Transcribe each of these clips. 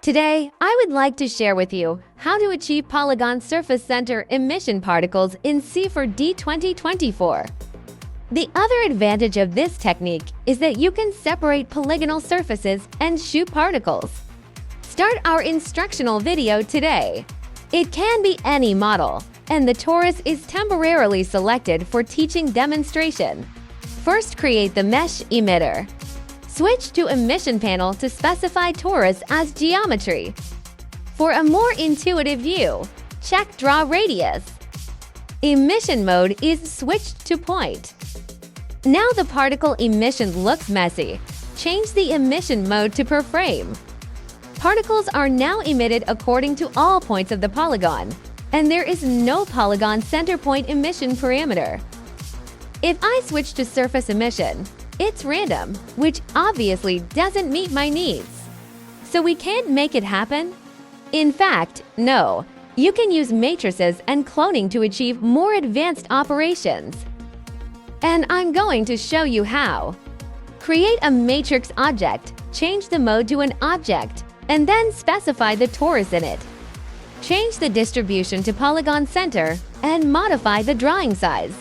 Today, I would like to share with you how to achieve Polygon surface center emission particles in C4D 2024. The other advantage of this technique is that you can separate polygonal surfaces and shoot particles. Start our instructional video today. It can be any model, and the torus is temporarily selected for teaching demonstration. First, create the mesh emitter. Switch to Emission panel to specify torus as geometry. For a more intuitive view, check Draw Radius. Emission mode is switched to point. Now the particle emission looks messy. Change the emission mode to per frame. Particles are now emitted according to all points of the polygon, and there is no polygon center point emission parameter. If I switch to surface emission, it's random, which obviously doesn't meet my needs. So we can't make it happen? In fact, no. You can use matrices and cloning to achieve more advanced operations. And I'm going to show you how. Create a matrix object, change the mode to an object, and then specify the torus in it. Change the distribution to polygon center and modify the drawing size.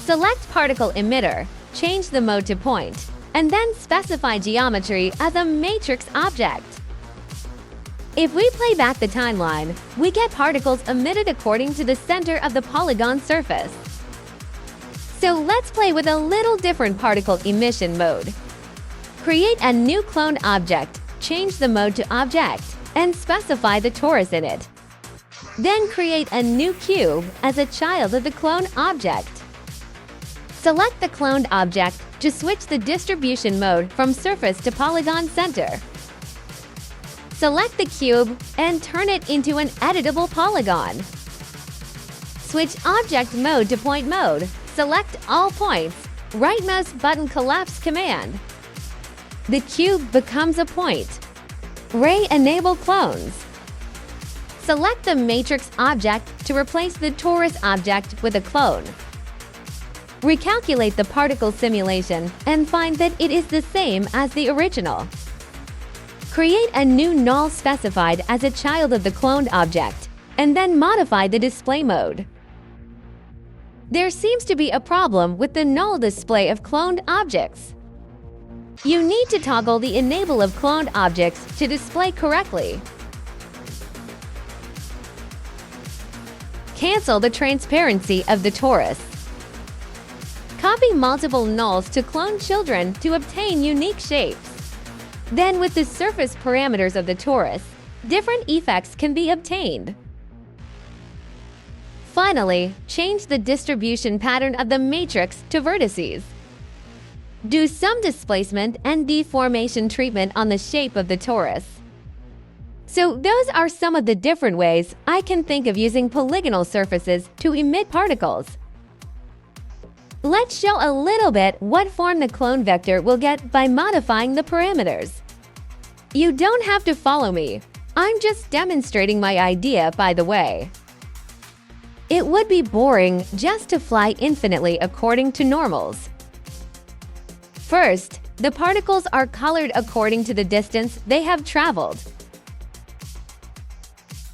Select particle emitter, change the mode to point, and then specify geometry as a matrix object. If we play back the timeline, we get particles emitted according to the center of the polygon surface. So let's play with a little different particle emission mode. Create a new clone object, change the mode to object, and specify the torus in it. Then create a new cube as a child of the clone object. Select the cloned object to switch the distribution mode from surface to polygon center. Select the cube and turn it into an editable polygon. Switch object mode to point mode. Select all points. Right mouse button collapse command. The cube becomes a point. Ray enable clones. Select the matrix object to replace the torus object with a clone. Recalculate the particle simulation and find that it is the same as the original. Create a new null specified as a child of the cloned object, and then modify the display mode. There seems to be a problem with the null display of cloned objects. You need to toggle the enable of cloned objects to display correctly. Cancel the transparency of the torus. Copy multiple nulls to clone children to obtain unique shapes. Then, with the surface parameters of the torus, different effects can be obtained. Finally, change the distribution pattern of the matrix to vertices. Do some displacement and deformation treatment on the shape of the torus. So those are some of the different ways I can think of using polygonal surfaces to emit particles. Let's show a little bit what form the clone vector will get by modifying the parameters. You don't have to follow me. I'm just demonstrating my idea, by the way. It would be boring just to fly infinitely according to normals. First, the particles are colored according to the distance they have traveled.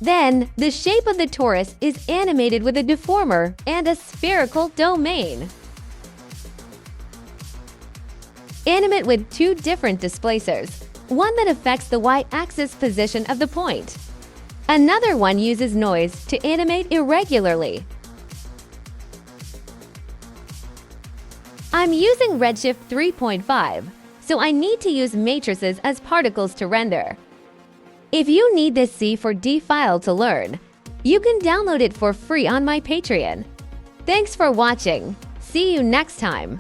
Then, the shape of the torus is animated with a deformer and a spherical domain. Animate with two different displacers, one that affects the y-axis position of the point. Another one uses noise to animate irregularly. I'm using redshift 3.5, so I need to use matrices as particles to render. If you need this C4D file to learn, you can download it for free on my Patreon. Thanks for watching. See you next time.